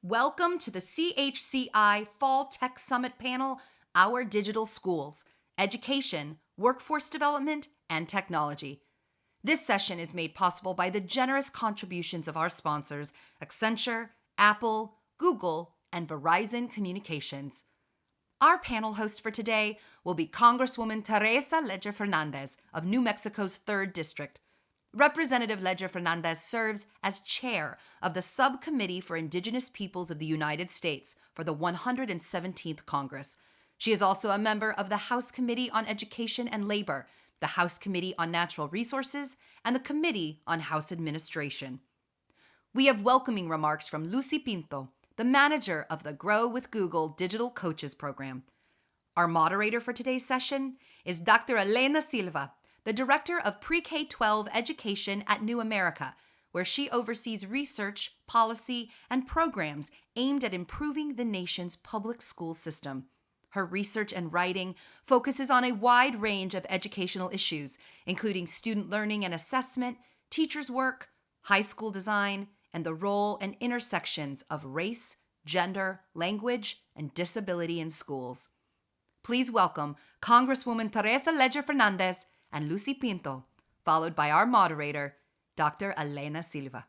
Welcome to the CHCI Fall Tech Summit panel, Our Digital Schools, Education, Workforce Development, and Technology. This session is made possible by the generous contributions of our sponsors, Accenture, Apple, Google, and Verizon Communications. Our panel host for today will be Congresswoman Teresa Fernandez of New Mexico's 3rd District. Representative Fernandez serves as chair of the Subcommittee for Indigenous Peoples of the United States for the 117th Congress. She is also a member of the House Committee on Education and Labor, the House Committee on Natural Resources, and the Committee on House Administration. We have welcoming remarks from Lucy Pinto, the manager of the Grow with Google Digital Coaches Program. Our moderator for today's session is Dr. Elena Silva, the Director of Pre-K-12 Education at New America, where she oversees research, policy, and programs aimed at improving the nation's public school system. Her research and writing focuses on a wide range of educational issues, including student learning and assessment, teachers' work, high school design, and the role and intersections of race, gender, language, and disability in schools. Please welcome Congresswoman Teresa Fernandez and Lucy Pinto, followed by our moderator, Dr. Elena Silva.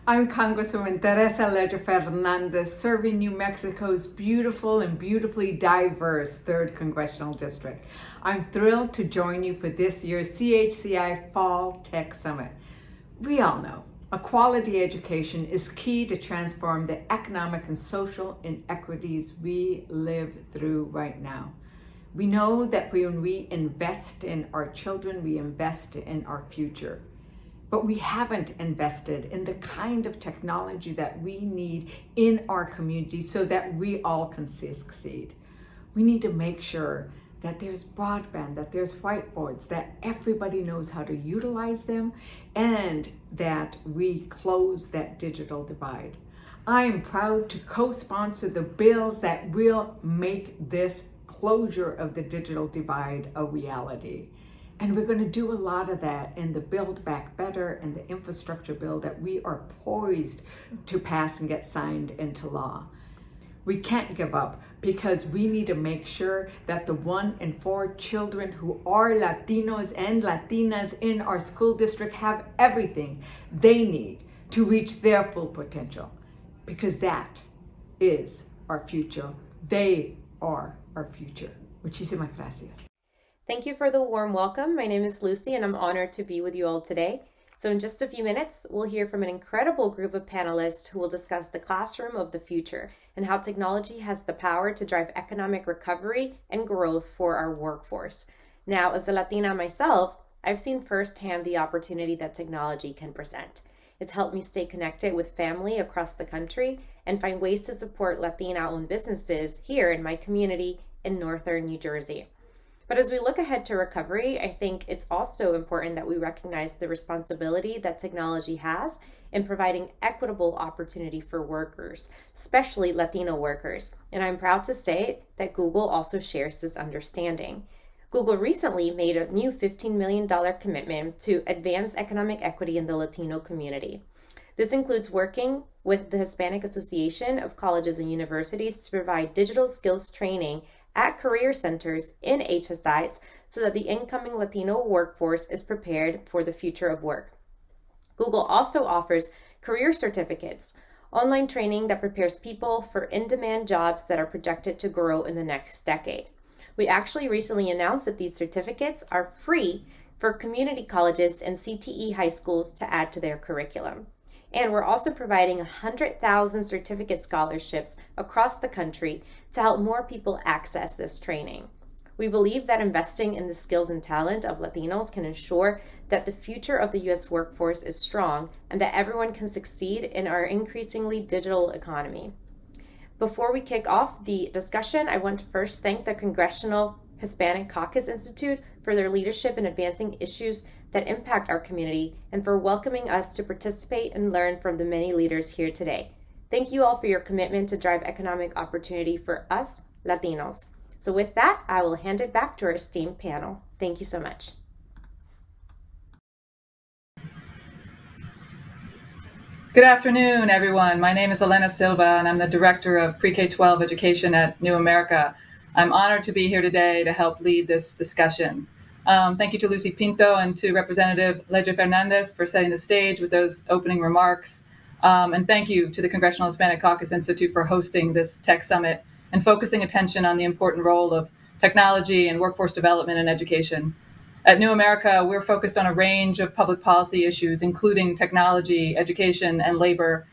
I'm Congresswoman Teresa Fernandez, serving New Mexico's beautiful and beautifully diverse 3rd Congressional District. I'm thrilled to join you for this year's CHCI Fall Tech Summit. We all know a quality education is key to transform the economic and social inequities we live through right now. We know that when we invest in our children, we invest in our future. But we haven't invested in the kind of technology that we need in our community so that we all can succeed. We need to make sure that there's broadband, that there's whiteboards, that everybody knows how to utilize them, and that we close that digital divide. I am proud to co-sponsor the bills that will make this closure of the digital divide a reality. And we're going to do a lot of that in the Build Back Better and the infrastructure bill that we are poised to pass and get signed into law. We can't give up because we need to make sure that the 1 in 4 children who are Latinos and Latinas in our school district have everything they need to reach their full potential, because that is our future. They are our future. Muchísimas gracias. Thank you for the warm welcome. My name is Lucy and I'm honored to be with you all today. So in just a few minutes, we'll hear from an incredible group of panelists who will discuss the classroom of the future and how technology has the power to drive economic recovery and growth for our workforce. Now, as a Latina myself, I've seen firsthand the opportunity that technology can present. It's helped me stay connected with family across the country and find ways to support Latina-owned businesses here in my community in northern New Jersey. But as we look ahead to recovery, I think it's also important that we recognize the responsibility that technology has in providing equitable opportunity for workers, especially Latino workers. And I'm proud to say that Google also shares this understanding. Google recently made a new $15 million commitment to advance economic equity in the Latino community. This includes working with the Hispanic Association of Colleges and Universities to provide digital skills training at career centers in HSIs so that the incoming Latino workforce is prepared for the future of work. Google also offers career certificates, online training that prepares people for in-demand jobs that are projected to grow in the next decade. We actually recently announced that these certificates are free for community colleges and CTE high schools to add to their curriculum. And we're also providing 100,000 certificate scholarships across the country to help more people access this training. We believe that investing in the skills and talent of Latinos can ensure that the future of the U.S. workforce is strong and that everyone can succeed in our increasingly digital economy. Before we kick off the discussion, I want to first thank the Congressional Hispanic Caucus Institute for their leadership in advancing issues that impact our community and for welcoming us to participate and learn from the many leaders here today. Thank you all for your commitment to drive economic opportunity for us, Latinos. So with that, I will hand it back to our esteemed panel. Thank you so much. Good afternoon, everyone. My name is Elena Silva, and I'm the Director of Pre-K-12 Education at New America. I'm honored to be here today to help lead this discussion. Thank you to Lucy Pinto and to Representative Ledger Fernandez for setting the stage with those opening remarks. And thank you to the Congressional Hispanic Caucus Institute for hosting this Tech Summit and focusing attention on the important role of technology and workforce development in education. At New America, we're focused on a range of public policy issues, including technology, education, and labor.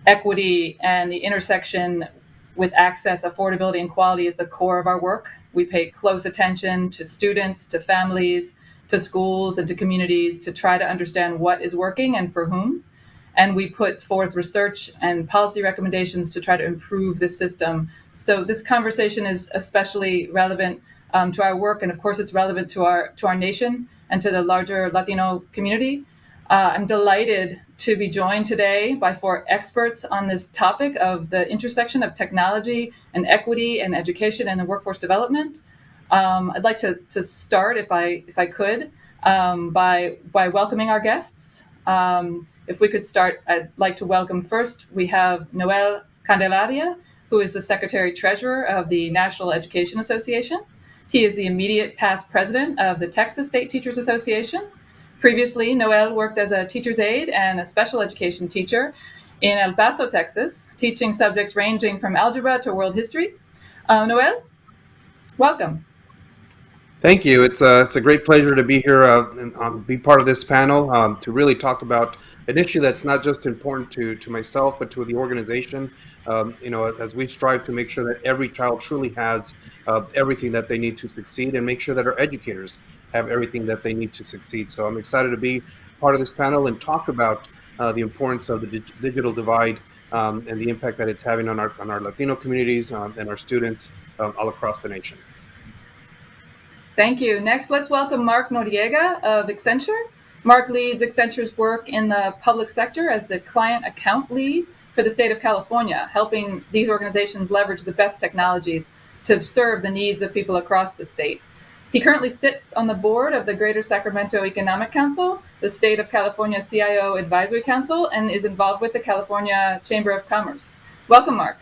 Equity and the intersection with access, affordability, and quality is the core of our work. We pay close attention to students, to families, to schools, and to communities to try to understand what is working and for whom. And we put forth research and policy recommendations to try to improve the system. So this conversation is especially relevant to our work, and of course, it's relevant to our nation and to the larger Latino community. I'm delighted to be joined today by 4 experts on this topic of the intersection of technology and equity and education and the workforce development. I'd like to start, if I could, by welcoming our guests. If we could start, I'd like to welcome first, we have Noel Candelaria, who is the Secretary Treasurer of the National Education Association. He is the immediate past president of the Texas State Teachers Association. Previously, Noel worked as a teacher's aide and a special education teacher in El Paso, Texas, teaching subjects ranging from algebra to world history. Noel, welcome. Thank you. It's a great pleasure to be here and be part of this panel to really talk about an issue that's not just important to myself, but to the organization. As we strive to make sure that every child truly has everything that they need to succeed, and make sure that our educators have everything that they need to succeed. So I'm excited to be part of this panel and talk about the importance of the digital divide and the impact that it's having on our Latino communities and our students all across the nation. Thank you. Next, let's welcome Mark Noriega of Accenture. Mark leads Accenture's work in the public sector as the client account lead for the state of California, helping these organizations leverage the best technologies to serve the needs of people across the state. He currently sits on the board of the Greater Sacramento Economic Council, the State of California CIO Advisory Council, and is involved with the California Chamber of Commerce. Welcome, Mark.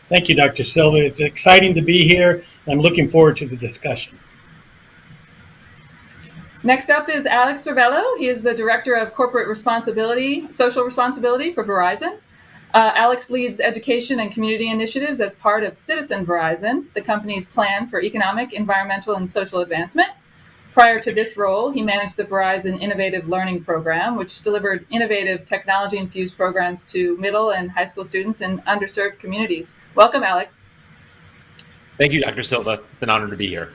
Thank you, Dr. Silva. It's exciting to be here. I'm looking forward to the discussion. Next up is Alex Cervello. He is the Director of Corporate Responsibility, Social Responsibility for Verizon. Alex leads education and community initiatives as part of Citizen Verizon, the company's plan for economic, environmental, and social advancement. Prior to this role, he managed the Verizon Innovative Learning Program, which delivered innovative technology-infused programs to middle and high school students in underserved communities. Welcome, Alex. Thank you, Dr. Silva. It's an honor to be here.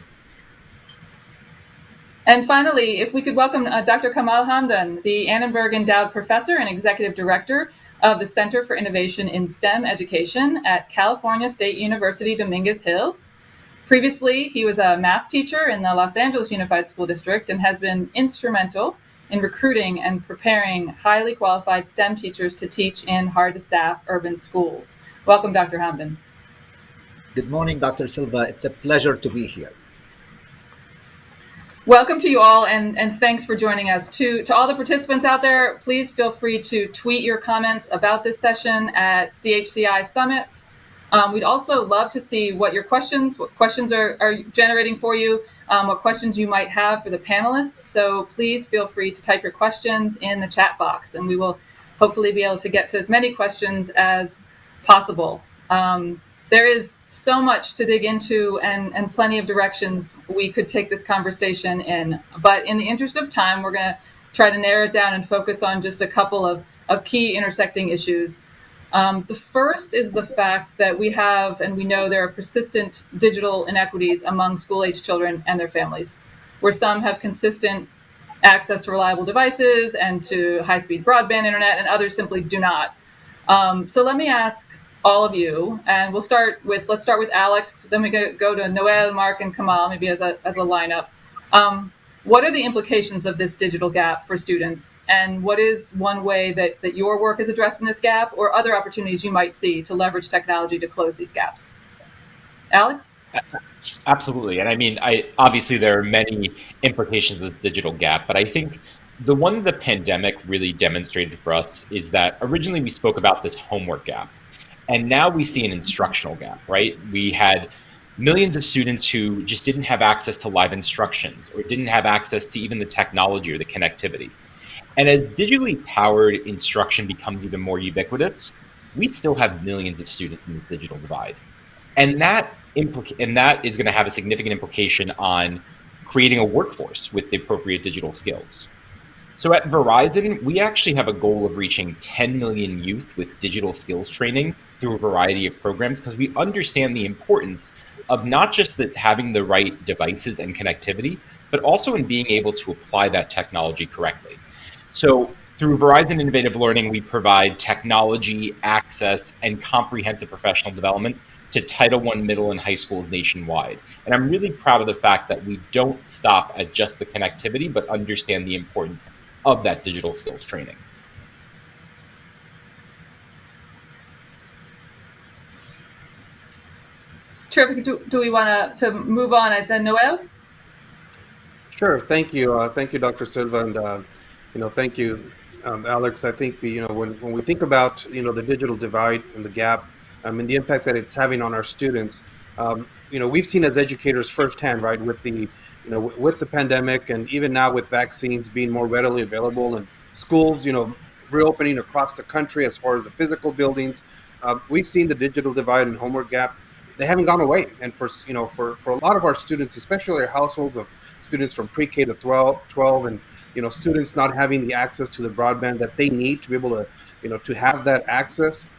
And finally, if we could welcome Dr. Kamal Hamdan, the Annenberg Endowed Professor and Executive Director of the Center for Innovation in STEM Education at California State University, Dominguez Hills. Previously, he was a math teacher in the Los Angeles Unified School District and has been instrumental in recruiting and preparing highly qualified STEM teachers to teach in hard-to-staff urban schools. Welcome, Dr. Hamdan. Good morning, Dr. Silva. It's a pleasure to be here. Welcome to you all, and thanks for joining us. To all the participants out there, please feel free to tweet your comments about this session at CHCI Summit. We'd also love to see what questions are generating for you, what questions you might have for the panelists. So please feel free to type your questions in the chat box, and we will hopefully be able to get to as many questions as possible. There is so much to dig into and plenty of directions we could take this conversation in. But in the interest of time, we're going to try to narrow it down and focus on just a couple of key intersecting issues. The first is the fact that we have, and we know there are persistent digital inequities among school-age children and their families, where some have consistent access to reliable devices and to high-speed broadband internet, and others simply do not. So let me ask all of you, and let's start with Alex, then we go to Noel, Mark, and Kamal, maybe as a lineup. What are the implications of this digital gap for students, and what is one way that your work is addressing this gap, or other opportunities you might see to leverage technology to close these gaps? Alex? Absolutely. And I mean, obviously there are many implications of this digital gap, but I think the one the pandemic really demonstrated for us is that originally we spoke about this homework gap, and now we see an instructional gap, right? We had millions of students who just didn't have access to live instructions or didn't have access to even the technology or the connectivity. And as digitally powered instruction becomes even more ubiquitous, we still have millions of students in this digital divide. And that is going to have a significant implication on creating a workforce with the appropriate digital skills. So at Verizon, we actually have a goal of reaching 10 million youth with digital skills training through a variety of programs because we understand the importance of not just having the right devices and connectivity, but also in being able to apply that technology correctly. So through Verizon Innovative Learning, we provide technology, access, and comprehensive professional development to Title I middle and high schools nationwide. And I'm really proud of the fact that we don't stop at just the connectivity, but understand the importance of that digital skills training. Terrific. Do we want to move on at then, Noel? Sure. Thank you. Thank you, Dr. Silva, and thank you, Alex. I think when we think about the digital divide and the gap, and the impact that it's having on our students, we've seen as educators firsthand, right, with with the pandemic, and even now with vaccines being more readily available and schools, reopening across the country as far as the physical buildings, we've seen the digital divide and homework gap. They haven't gone away, and for a lot of our students, especially our households of students from pre-K to 12 and students not having the access to the broadband that they need to be able to to have that access,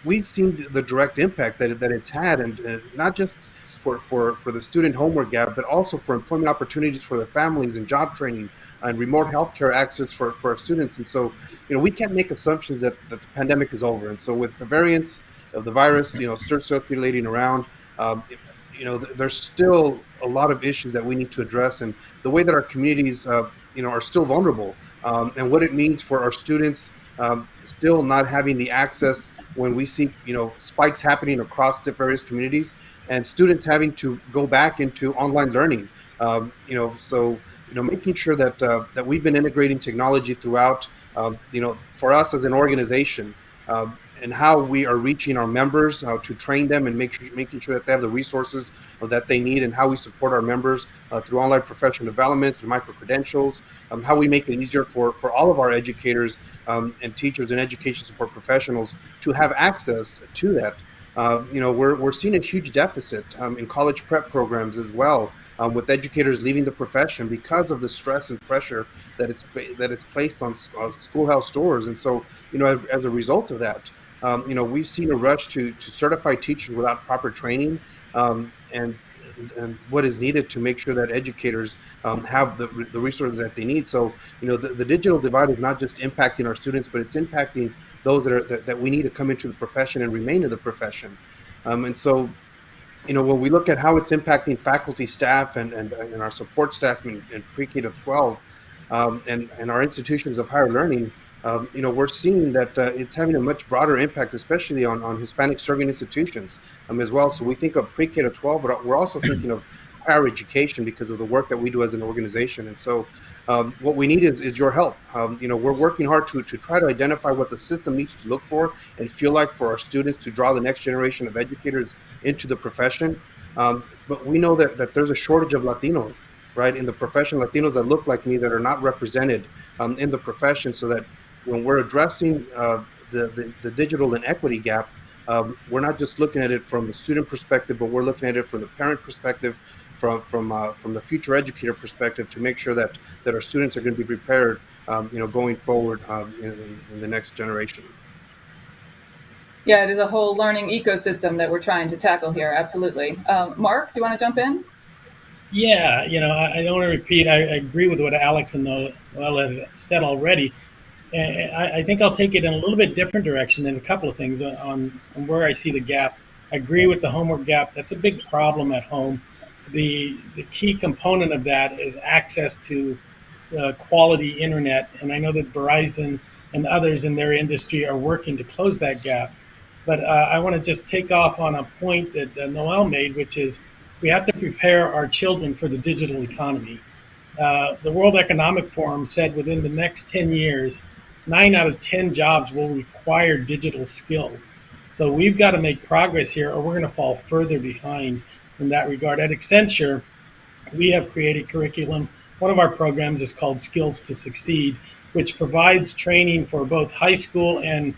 we've seen the direct impact that it's had, and not just for the student homework gap, but also for employment opportunities for their families and job training and remote healthcare access for our students. And so we can't make assumptions that the pandemic is over. And so with the variants of the virus still circulating around, there's still a lot of issues that we need to address, and the way that our communities are still vulnerable, and what it means for our students still not having the access when we see spikes happening across the various communities, and students having to go back into online learning. So making sure that we've been integrating technology throughout, for us as an organization, and how we are reaching our members to train them and making sure that they have the resources that they need, and how we support our members through online professional development, through micro-credentials, how we make it easier for all of our educators and teachers and education support professionals to have access to that. We're seeing a huge deficit in college prep programs as well, with educators leaving the profession because of the stress and pressure that it's placed on schoolhouse doors. And so, as a result of that, we've seen a rush to certify teachers without proper training, and what is needed to make sure that educators have the resources that they need. So, the digital divide is not just impacting our students, but it's impacting those that we need to come into the profession and remain in the profession. And so, when we look at how it's impacting faculty, staff, and our support staff in pre-K to 12, and our institutions of higher learning, we're seeing that it's having a much broader impact, especially on Hispanic serving institutions as well. So we think of pre-K to 12, but we're also thinking of higher education because of the work that we do as an organization. And so what we need is your help. We're working hard to try to identify what the system needs to look for and feel like for our students to draw the next generation of educators into the profession. But we know that there's a shortage of Latinos, right, in the profession, Latinos that look like me that are not represented in the profession, so that when we're addressing the digital inequity gap, we're not just looking at it from the student perspective, but we're looking at it from the parent perspective, from the future educator perspective, to make sure that our students are going to be prepared, going forward in the next generation. Yeah, it is a whole learning ecosystem that we're trying to tackle here. Absolutely. Mark, do you want to jump in? Yeah, I don't want to repeat. I agree with what Alex and Noel have said already. And I think I'll take it in a little bit different direction in a couple of things on where I see the gap. I agree with the homework gap. That's a big problem at home. The key component of that is access to quality internet. And I know that Verizon and others in their industry are working to close that gap. But I want to just take off on a point that Noel made, which is we have to prepare our children for the digital economy. The World Economic Forum said within the next 10 years, 9 out of 10 jobs will require digital skills. So we've got to make progress here, or we're going to fall further behind in that regard. At Accenture, we have created curriculum. One of our programs is called Skills to Succeed, which provides training for both high school and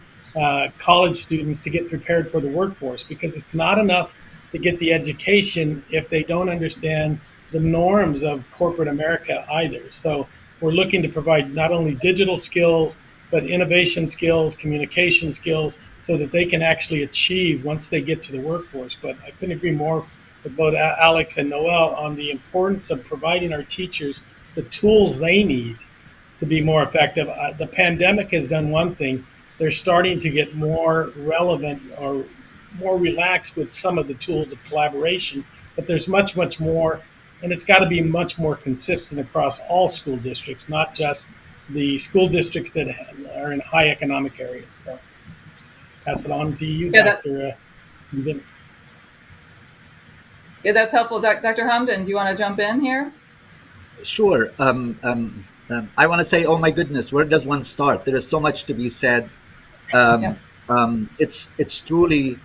college students to get prepared for the workforce, because it's not enough to get the education if they don't understand the norms of corporate America either. So we're looking to provide not only digital skills, but innovation skills, communication skills, so that they can actually achieve once they get to the workforce. But I couldn't agree more with both Alex and Noel on the importance of providing our teachers the tools they need to be more effective. The pandemic has done one thing. They're starting to get more relevant or more relaxed with some of the tools of collaboration, but there's much, much more, and it's got to be much more consistent across all school districts, not just the school districts that are in high economic areas. So pass it on to you, Yeah, Dr. Yeah, that's helpful. Dr. Hamdan, do you want to jump in here? Sure. I want to say, oh my goodness, where does one start? There is so much to be said. Yeah. It's truly,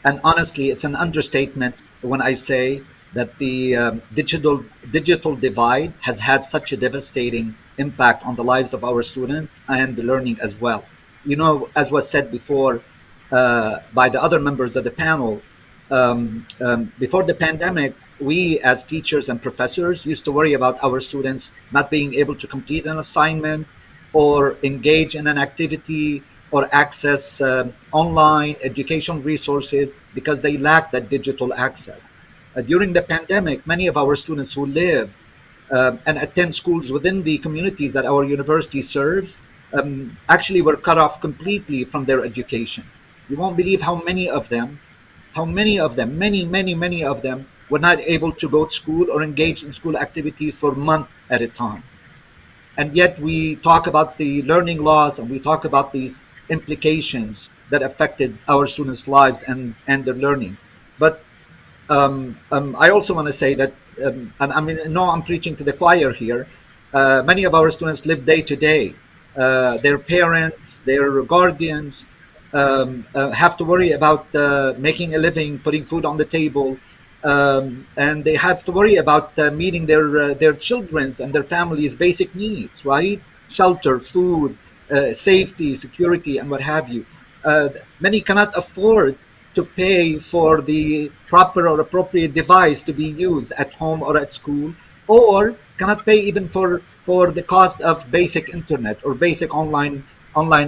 and honestly, it's an understatement when I say that the digital divide has had such a devastating impact on the lives of our students and the learning as well. You know, as was said before by the other members of the panel, before the pandemic, we as teachers and professors used to worry about our students not being able to complete an assignment or engage in an activity or access online education resources because they lack that digital access. During the pandemic, many of our students who live and attend schools within the communities that our university serves actually were cut off completely from their education. You won't believe many of them were not able to go to school or engage in school activities for months at a time. And yet we talk about the learning loss and we talk about these implications that affected our students' lives and their learning. But I also want to say that, and I mean, no, I'm preaching to the choir here. Many of our students live day to day. Their parents, their guardians have to worry about making a living, putting food on the table, and they have to worry about meeting their children's and their families' basic needs, right? Shelter, food, safety, security, and what have you. Many cannot afford to pay for the proper or appropriate device to be used at home or at school, or cannot pay even for the cost of basic internet or basic online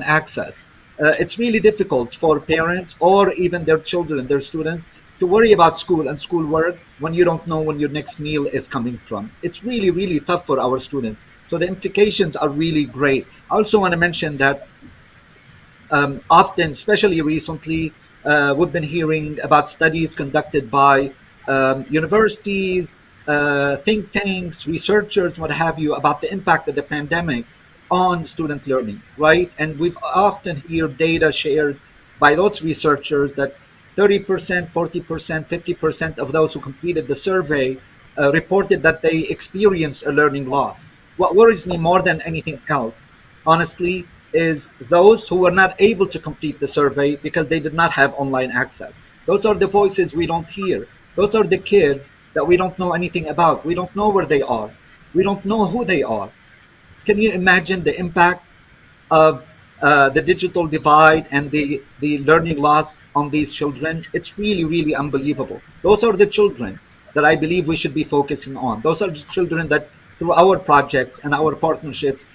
access. It's really difficult for parents or even their children, their students, to worry about school and schoolwork when you don't know when your next meal is coming from. It's really, really tough for our students. So the implications are really great. I also want to mention that often, especially recently, we've been hearing about studies conducted by universities, think tanks, researchers, what have you, about the impact of the pandemic on student learning, right? And we've often hear data shared by those researchers that 30%, 40%, 50% of those who completed the survey reported that they experienced a learning loss. What worries me more than anything else, honestly, is those who were not able to complete the survey because they did not have online access. Those are the voices we don't hear. Those are the kids that we don't know anything about. We don't know where they are. We don't know who they are. Can you imagine the impact of the digital divide and the learning loss on these children? It's really, really unbelievable. Those are the children that I believe we should be focusing on. Those are the children that through our projects and our partnerships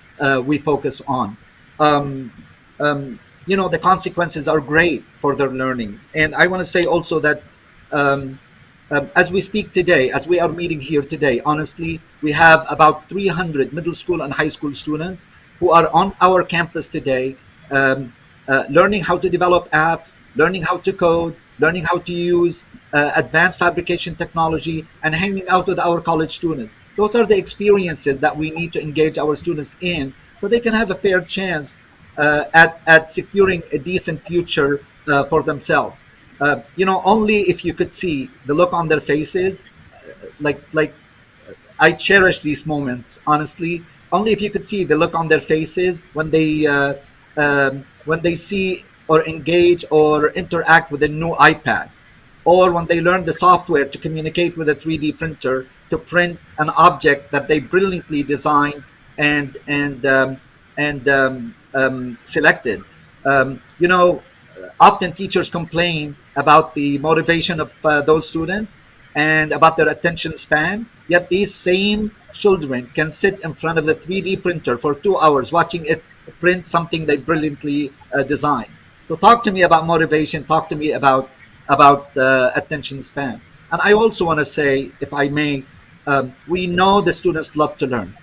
we focus on. Um, the consequences are great for their learning. And I want to say also that um, as we speak today, as we are meeting here today, honestly, we have about 300 middle school and high school students who are on our campus today, learning how to develop apps, learning how to code, learning how to use advanced fabrication technology, and hanging out with our college students. Those are the experiences that we need to engage our students in so they can have a fair chance at securing a decent future for themselves. Only if you could see the look on their faces, like I cherish these moments, honestly. Only if you could see the look on their faces when they see or engage or interact with a new iPad, or when they learn the software to communicate with a 3D printer to print an object that they brilliantly designed and selected. You know, often teachers complain about the motivation of those students and about their attention span. Yet these same children can sit in front of the 3D printer for 2 hours watching it print something they brilliantly designed. So talk to me about motivation. Talk to me about attention span. And I also want to say, if I may, we know the students love to learn.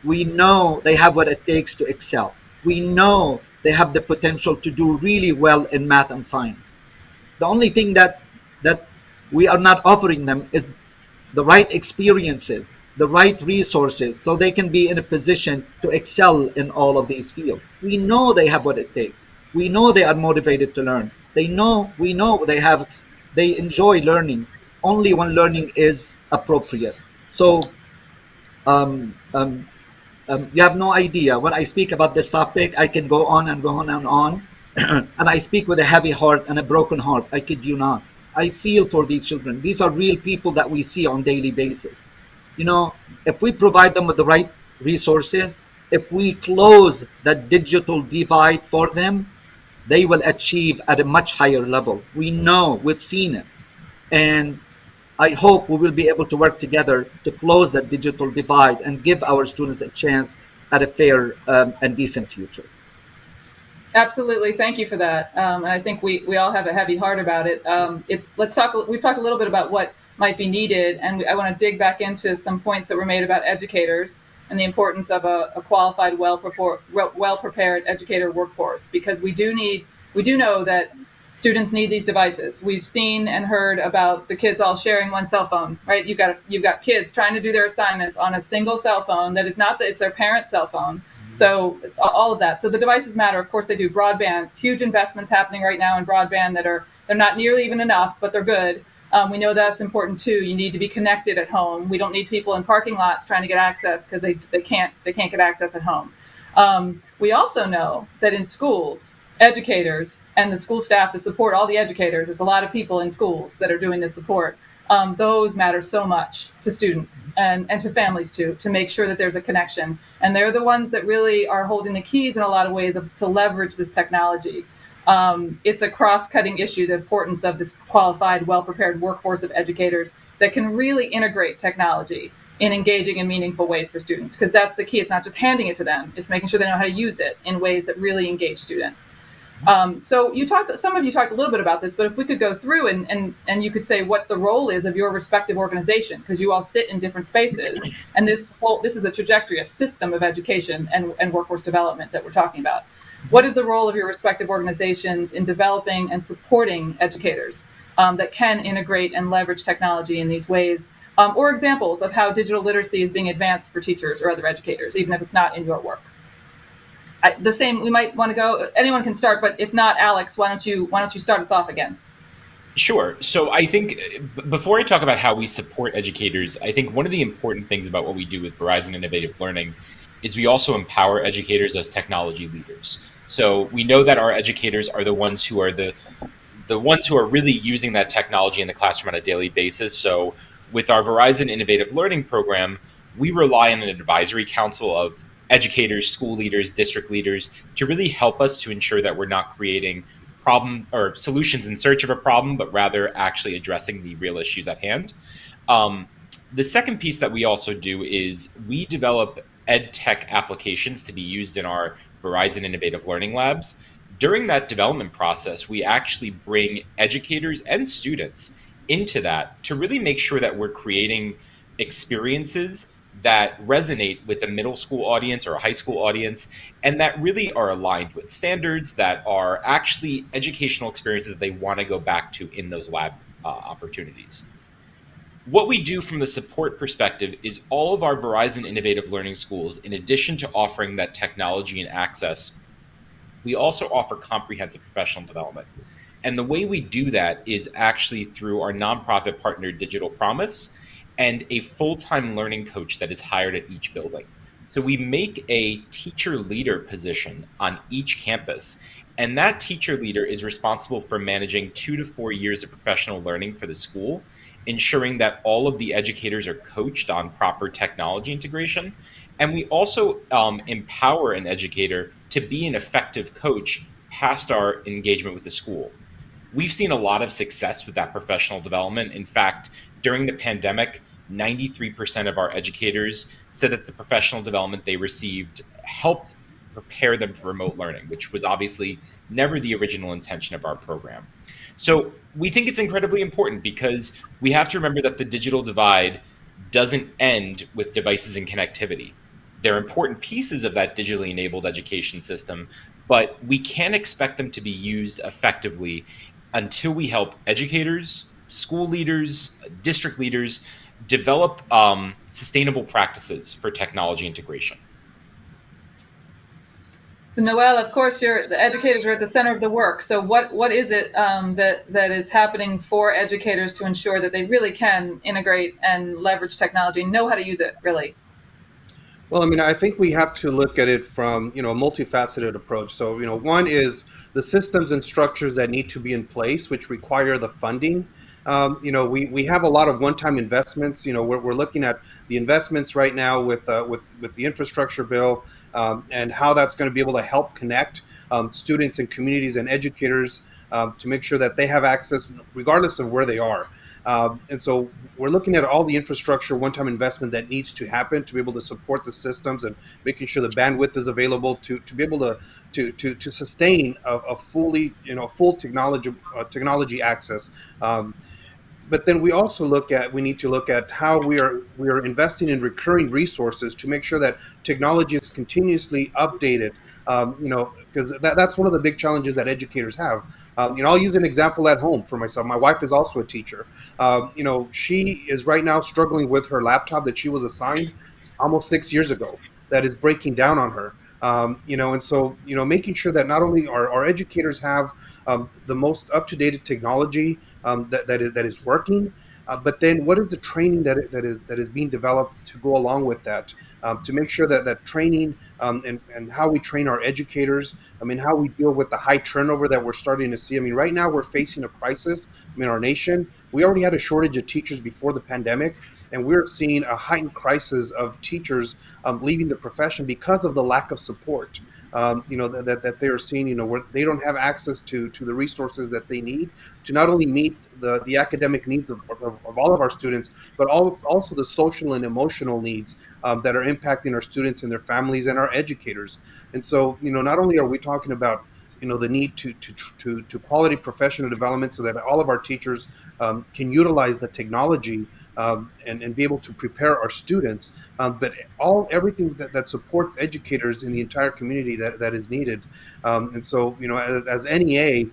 We know they have what it takes to excel. We know they have the potential to do really well in math and science. The only thing that we are not offering them is the right experiences, the right resources, so they can be in a position to excel in all of these fields. We know they have what it takes. We know they are motivated to learn. We know they enjoy learning only when learning is appropriate. So um, um, you have no idea. When I speak about this topic, I can go on and go on and on. And I speak with a heavy heart and a broken heart. I kid you not. I feel for these children. These are real people that we see on daily basis. You know, if we provide them with the right resources, if we close that digital divide for them, they will achieve at a much higher level. We know, we've seen it. And I hope we will be able to work together to close that digital divide and give our students a chance at a fair and decent future. Absolutely, thank you for that. And I think we all have a heavy heart about it. Let's talk. We've talked a little bit about what might be needed, and I want to dig back into some points that were made about educators and the importance of a qualified, well prepared educator workforce, because we do know that students need these devices. We've seen and heard about the kids all sharing one cell phone, right? You've got kids trying to do their assignments on a single cell phone that is not it's their parent's cell phone. So all of that. So the devices matter. Of course they do. Broadband, huge investments happening right now in broadband they're not nearly even enough, but they're good. We know that's important too. You need to be connected at home. We don't need people in parking lots trying to get access because they can't get access at home. We also know that in schools, educators and the school staff that support all the educators, there's a lot of people in schools that are doing this support. Those matter so much to students and to families too, to make sure that there's a connection. And they're the ones that really are holding the keys in a lot of ways to leverage this technology. It's a cross-cutting issue, the importance of this qualified, well-prepared workforce of educators that can really integrate technology in engaging in meaningful ways for students, because that's the key. It's not just handing it to them, it's making sure they know how to use it in ways that really engage students. So some of you talked a little bit about this, but if we could go through and you could say what the role is of your respective organization, because you all sit in different spaces, and this is a trajectory, a system of education and workforce development that we're talking about. What is the role of your respective organizations in developing and supporting educators that can integrate and leverage technology in these ways, or examples of how digital literacy is being advanced for teachers or other educators, even if it's not in your work? We might want to go, anyone can start, but if not, Alex, why don't you start us off again? Sure. So I think before I talk about how we support educators, I think one of the important things about what we do with Verizon Innovative Learning is we also empower educators as technology leaders. So we know that our educators are the ones who are the ones who are really using that technology in the classroom on a daily basis. So with our Verizon Innovative Learning program, we rely on an advisory council of educators, school leaders, district leaders to really help us to ensure that we're not creating problem or solutions in search of a problem, but rather actually addressing the real issues at hand. The second piece that we also do is we develop ed tech applications to be used in our Verizon Innovative Learning Labs. During that development process, we actually bring educators and students into that to really make sure that we're creating experiences that resonate with the middle school audience or a high school audience, and that really are aligned with standards, that are actually educational experiences that they want to go back to in those lab opportunities. What we do from the support perspective is all of our Verizon Innovative Learning schools, in addition to offering that technology and access, we also offer comprehensive professional development. And the way we do that is actually through our nonprofit partner, Digital Promise. and a full-time learning coach that is hired at each building. So we make a teacher leader position on each campus, and that teacher leader is responsible for managing 2 to 4 years of professional learning for the school, ensuring that all of the educators are coached on proper technology integration. And we also empower an educator to be an effective coach past our engagement with the school. We've seen a lot of success with that professional development. In fact, during the pandemic, 93% of our educators said that the professional development they received helped prepare them for remote learning, which was obviously never the original intention of our program. So we think it's incredibly important because we have to remember that the digital divide doesn't end with devices and connectivity. They're important pieces of that digitally enabled education system, but we can't expect them to be used effectively until we help educators, school leaders, district leaders develop sustainable practices for technology integration. So Noelle, of course, the educators are at the center of the work. So what is it that is happening for educators to ensure that they really can integrate and leverage technology and know how to use it, really? Well, I mean, I think we have to look at it from, a multifaceted approach. So, one is the systems and structures that need to be in place, which require the funding. We have a lot of one-time investments. We're looking at the investments right now with the infrastructure bill, and how that's going to be able to help connect students and communities and educators, to make sure that they have access regardless of where they are. And so we're looking at all the infrastructure, one-time investment that needs to happen to be able to support the systems and making sure the bandwidth is available to be able to sustain a full technology access. But then we need to look at how we are investing in recurring resources to make sure that technology is continuously updated. Because that's one of the big challenges that educators have. I'll use an example at home for myself. My wife is also a teacher. She is right now struggling with her laptop that she was assigned almost 6 years ago, that is breaking down on her. And so making sure that not only our educators have the most up-to-date technology, that is working, but then what is the training that is being developed to go along with that, to make sure that training, and how we train our educators. I mean, how we deal with the high turnover that we're starting to see. I mean, right now we're facing a crisis. I mean, our nation, we already had a shortage of teachers before the pandemic, and we're seeing a heightened crisis of teachers leaving the profession because of the lack of support. That they're seeing, where they don't have access to the resources that they need to not only meet the academic needs of all of our students, but also the social and emotional needs that are impacting our students and their families and our educators. And so, not only are we talking about the need to quality professional development so that all of our teachers can utilize the technology, and be able to prepare our students, but everything that supports educators in the entire community that is needed. And so, as NEA,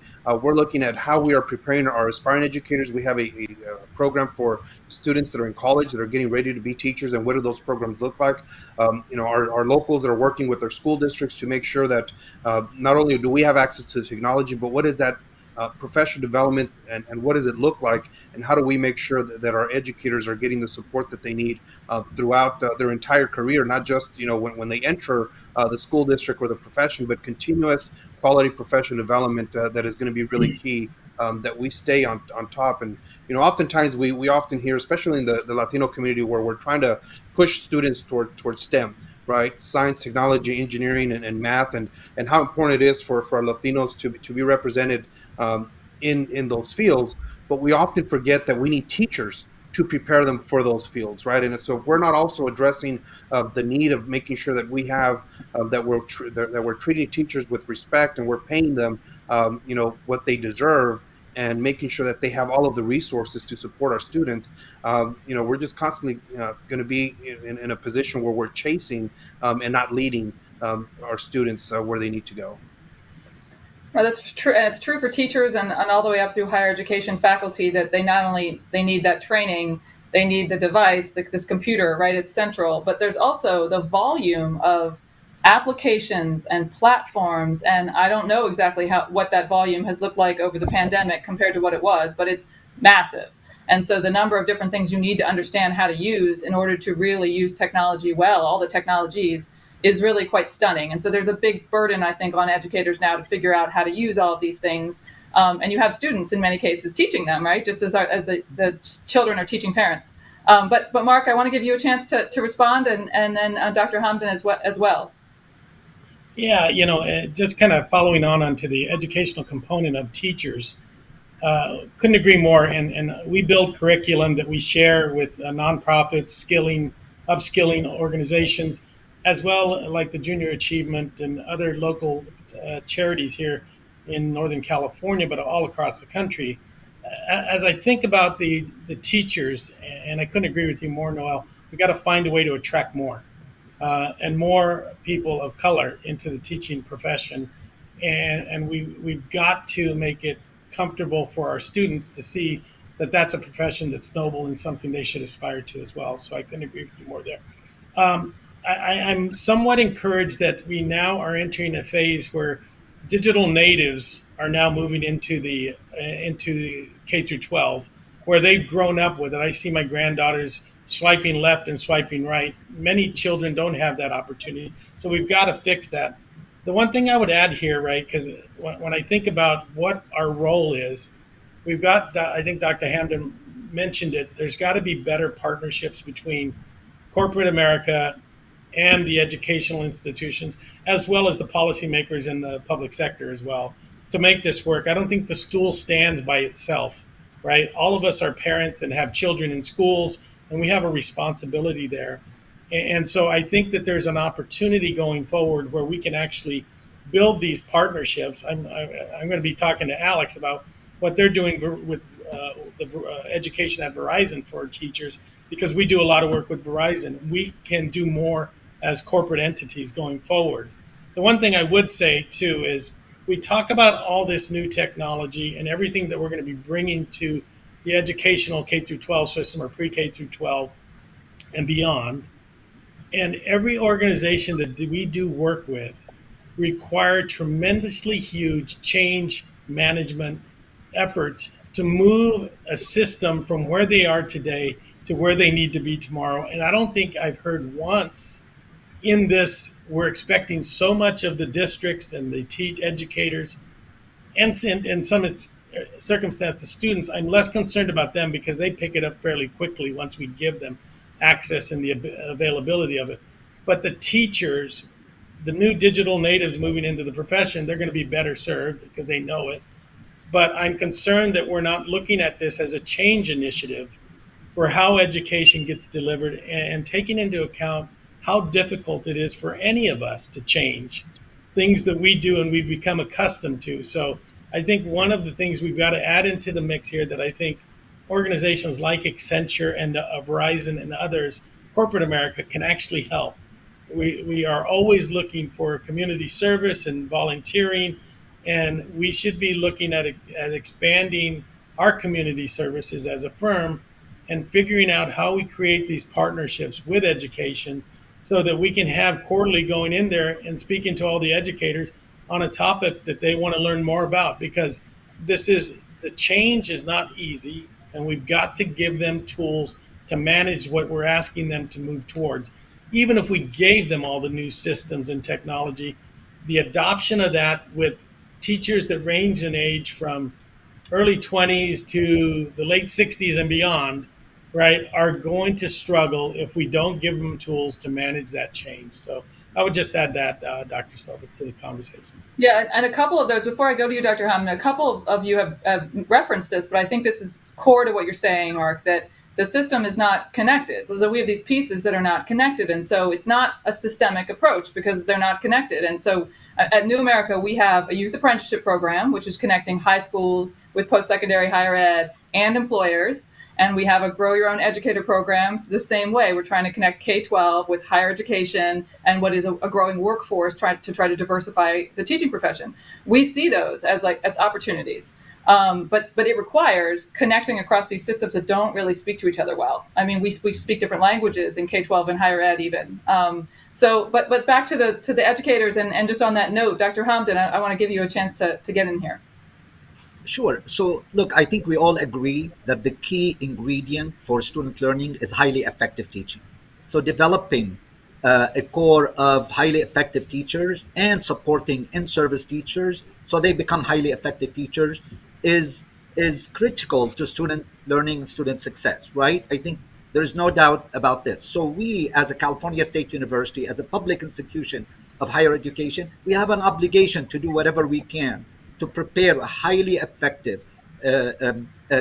we're looking at how we are preparing our aspiring educators. We have a program for students that are in college that are getting ready to be teachers, and what do those programs look like? Our locals that are working with their school districts to make sure that not only do we have access to the technology, but what is that professional development, and what does it look like, and how do we make sure that our educators are getting the support that they need throughout their entire career, not just when they enter the school district or the profession, but continuous quality professional development that is going to be really key, that we stay on top. And oftentimes we often hear, especially in the Latino community, where we're trying to push students towards STEM, right? Science, technology, engineering, and math, and how important it is for our Latinos to be represented in those fields. But we often forget that we need teachers to prepare them for those fields, right? And so if we're not also addressing the need of making sure that we have that we're treating teachers with respect, and we're paying them what they deserve, and making sure that they have all of the resources to support our students, we're just constantly going to be in a position where we're chasing, and not leading our students where they need to go. Well, that's true, and it's true for teachers and all the way up through higher education faculty, that they not only they need that training, they need the device, this computer, right? It's central, but there's also the volume of applications and platforms, and I don't know exactly what that volume has looked like over the pandemic compared to what it was, but it's massive. And so the number of different things you need to understand how to use in order to really use technology well, all the technologies, is really quite stunning. And so there's a big burden, I think, on educators now to figure out how to use all of these things. And you have students in many cases teaching them, right? Just as the children are teaching parents. But Mark, I want to give you a chance to respond, and then Dr. Hamdan as well. Yeah, just kind of following on onto the educational component of teachers. Couldn't agree more. And we build curriculum that we share with nonprofits, upskilling organizations, as well like the Junior Achievement and other local charities here in Northern California, but all across the country. As I think about the teachers, and I couldn't agree with you more, Noel, we got to find a way to attract more and more people of color into the teaching profession. And we've got to make it comfortable for our students to see that that's a profession that's noble and something they should aspire to as well. So I couldn't agree with you more there. I'm somewhat encouraged that we now are entering a phase where digital natives are now moving into the K through 12, where they've grown up with it. I see my granddaughters swiping left and swiping right. Many children don't have that opportunity, so we've got to fix that. The one thing I would add here, right, because when I think about what our role is, we've got, I think Dr. Hamdan mentioned it, there's got to be better partnerships between corporate America and the educational institutions, as well as the policymakers in the public sector as well, to make this work. I don't think the stool stands by itself, right? All of us are parents and have children in schools, and we have a responsibility there. And so I think that there's an opportunity going forward where we can actually build these partnerships. I'm going to be talking to Alex about what they're doing with the education at Verizon for teachers, because we do a lot of work with Verizon. We can do more as corporate entities going forward. The one thing I would say, too, is we talk about all this new technology and everything that we're going to be bringing to the educational K through 12 system, or pre-K through 12 and beyond. And every organization that we do work with require tremendously huge change management efforts to move a system from where they are today to where they need to be tomorrow. And I don't think I've heard once in this, we're expecting so much of the districts and the educators, and in some circumstances, the students. I'm less concerned about them because they pick it up fairly quickly once we give them access and the availability of it. But the teachers, the new digital natives moving into the profession, they're going to be better served because they know it. But I'm concerned that we're not looking at this as a change initiative for how education gets delivered, and taking into account how difficult it is for any of us to change things that we do and we've become accustomed to. So I think one of the things we've got to add into the mix here, that I think organizations like Accenture and Verizon and others, corporate America, can actually help. We are always looking for community service and volunteering, and we should be looking at expanding our community services as a firm and figuring out how we create these partnerships with education so that we can have quarterly going in there and speaking to all the educators on a topic that they want to learn more about, because the change is not easy, and we've got to give them tools to manage what we're asking them to move towards. Even if we gave them all the new systems and technology, the adoption of that with teachers that range in age from early 20s to the late 60s and beyond, right, are going to struggle if we don't give them tools to manage that change. So I would just add that, Dr. Silva, to the conversation. Yeah, and a couple of those, before I go to you, Dr. Hamdan, a couple of you have referenced this, but I think this is core to what you're saying, Mark, that the system is not connected. So we have these pieces that are not connected. And so it's not a systemic approach because they're not connected. And so at New America, we have a youth apprenticeship program, which is connecting high schools with post-secondary higher ed and employers. And we have a Grow Your Own Educator program the same way. We're trying to connect K-12 with higher education and what is a growing workforce, try to diversify the teaching profession. We see those as opportunities. But it requires connecting across these systems that don't really speak to each other well. I mean, we speak different languages in K-12 and higher ed even. But back to the educators, and just on that note, Dr. Hamdan, I want to give you a chance to get in here. Sure. So, look, I think we all agree that the key ingredient for student learning is highly effective teaching. So, developing a core of highly effective teachers and supporting in-service teachers so they become highly effective teachers is is critical to student learning and student success, right? I think there's no doubt about this. So, we, as a California State University, as a public institution of higher education, we have an obligation to do whatever we can to prepare highly effective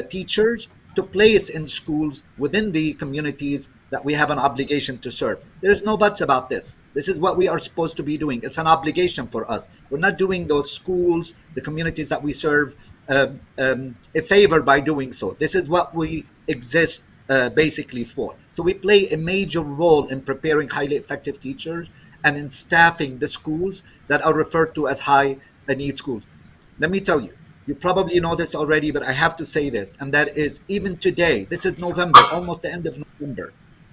teachers to place in schools within the communities that we have an obligation to serve. There's no buts about this. This is what we are supposed to be doing. It's an obligation for us. We're not doing those schools, the communities that we serve, a favor by doing so. This is what we exist basically for. So we play a major role in preparing highly effective teachers and in staffing the schools that are referred to as high need schools. Let me tell you, you probably know this already, but I have to say this, and that is even today, this is November, almost the end of November,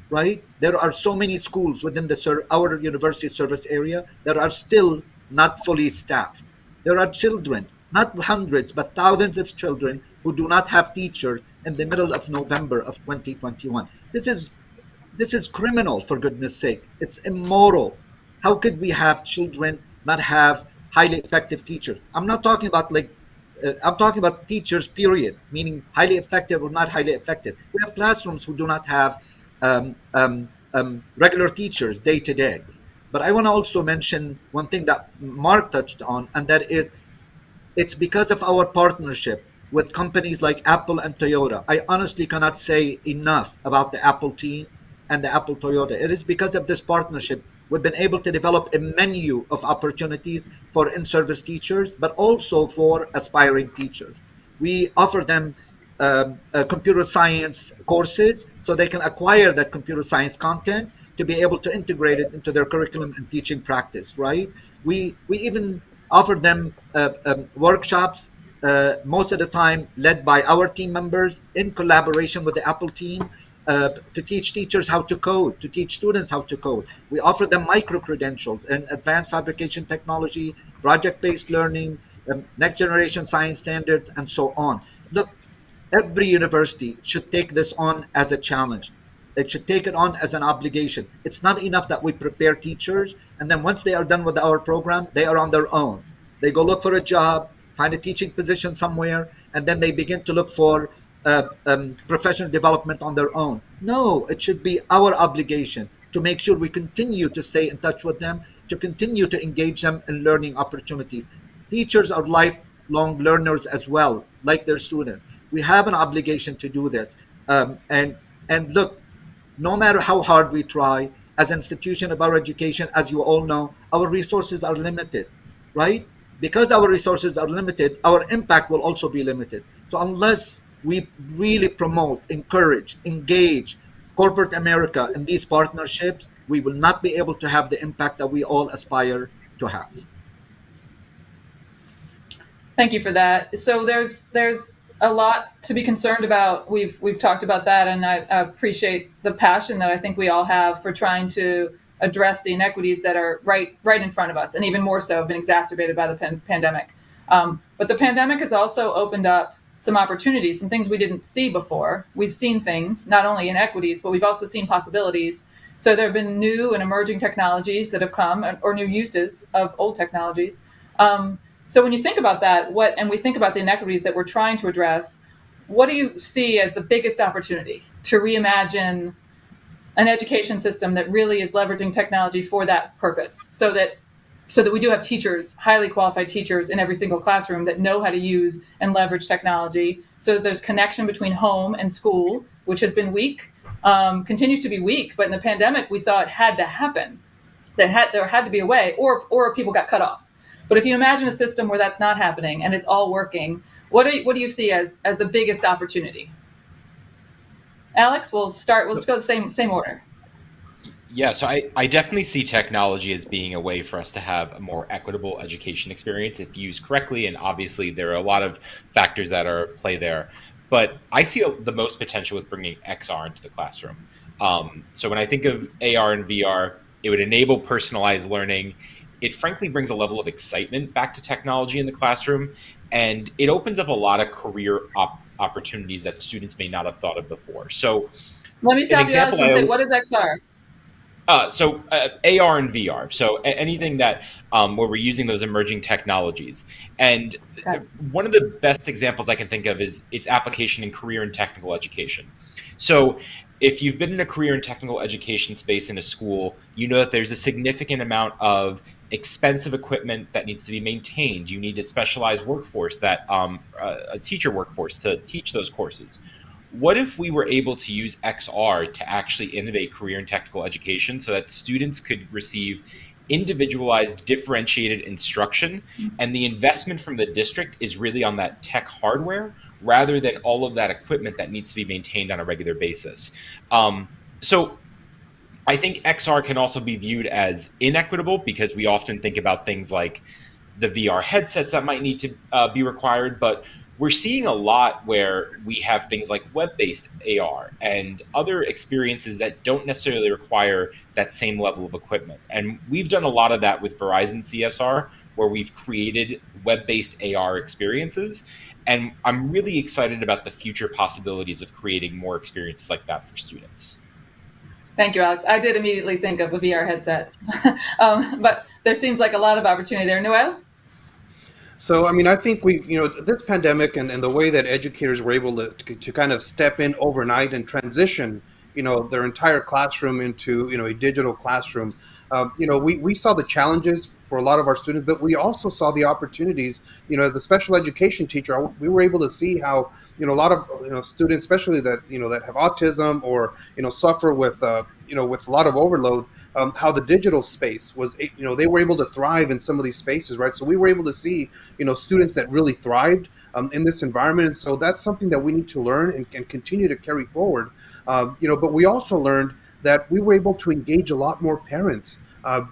right? There are so many schools within our university service area that are still not fully staffed. There are children, not hundreds, but thousands of children who do not have teachers in the middle of November of 2021. This is criminal, for goodness sake. It's immoral. How could we have children not have highly effective teachers? I'm not talking about I'm talking about teachers, period, meaning highly effective or not highly effective. We have classrooms who do not have regular teachers day to day. But I want to also mention one thing that Mark touched on, and that is it's because of our partnership with companies like Apple and Toyota. I honestly cannot say enough about the Apple team and the Apple Toyota. It is because of this partnership we've been able to develop a menu of opportunities for in-service teachers, but also for aspiring teachers. We offer them computer science courses so they can acquire that computer science content to be able to integrate it into their curriculum and teaching practice, right? We even offer them workshops, most of the time led by our team members in collaboration with the Apple team, to teach teachers how to code, to teach students how to code. We offer them micro credentials and advanced fabrication technology, project based learning, next generation science standards, and so on. Look, every university should take this on as a challenge. It should take it on as an obligation. It's not enough that we prepare teachers and then once they are done with our program, they are on their own. They go look for a job, find a teaching position somewhere, and then they begin to look for professional development on their own. No, it should be our obligation to make sure we continue to stay in touch with them, to continue to engage them in learning opportunities. Teachers are lifelong learners as well, like their students. We have an obligation to do this. And look, no matter how hard we try, as an institution of our education, as you all know, our resources are limited, right? Because our resources are limited, our impact will also be limited. So unless we really promote, encourage, engage corporate America in these partnerships, we will not be able to have the impact that we all aspire to have. Thank you for that. So there's a lot to be concerned about. We've talked about that, and I appreciate the passion that I think we all have for trying to address the inequities that are right in front of us, and even more so have been exacerbated by the pandemic. But the pandemic has also opened up some opportunities, some things we didn't see before. We've seen things, not only inequities, but we've also seen possibilities. So there have been new and emerging technologies that have come, or new uses of old technologies. So when you think about that, and we think about the inequities that we're trying to address, what do you see as the biggest opportunity to reimagine an education system that really is leveraging technology for that purpose, so that we do have teachers, highly qualified teachers in every single classroom that know how to use and leverage technology, so that there's connection between home and school, which has been weak, continues to be weak, but in the pandemic we saw it had to happen. There had to be a way, or people got cut off. But if you imagine a system where that's not happening and it's all working, what do you see as the biggest opportunity? Alex, we'll start. Let's go the same order. Yeah, so I definitely see technology as being a way for us to have a more equitable education experience if used correctly. And obviously, there are a lot of factors that are at play there. But I see the most potential with bringing XR into the classroom. So when I think of AR and VR, it would enable personalized learning. It frankly brings a level of excitement back to technology in the classroom. And it opens up a lot of career opportunities that students may not have thought of before. So, Let me an stop you, Alex, example and say, what is XR? AR and VR. So anything that where we're using those emerging technologies. And Okay. one of the best examples I can think of is its application in career and technical education. So if you've been in a career and technical education space in a school, you know that there's a significant amount of expensive equipment that needs to be maintained. You need a specialized workforce, that a teacher workforce to teach those courses. What if we were able to use XR to actually innovate career and technical education so that students could receive individualized, differentiated instruction, and the investment from the district is really on that tech hardware rather than all of that equipment that needs to be maintained on a regular basis? So I think XR can also be viewed as inequitable because we often think about things like the VR headsets that might need to be required, but we're seeing a lot where we have things like web-based AR and other experiences that don't necessarily require that same level of equipment. And we've done a lot of that with Verizon CSR, where we've created web-based AR experiences. And I'm really excited about the future possibilities of creating more experiences like that for students. Thank you, Alex. I did immediately think of a VR headset, but there seems like a lot of opportunity there. Noel? So, I mean, I think this pandemic and the way that educators were able to kind of step in overnight and transition, their entire classroom into, a digital classroom. We saw the challenges for a lot of our students, but we also saw the opportunities. As a special education teacher, we were able to see how, a lot of, students, especially that, that have autism or, suffer with, with a lot of overload, how the digital space was, they were able to thrive in some of these spaces, right? So we were able to see, students that really thrived in this environment. And so that's something that we need to learn and continue to carry forward. But we also learned that we were able to engage a lot more parents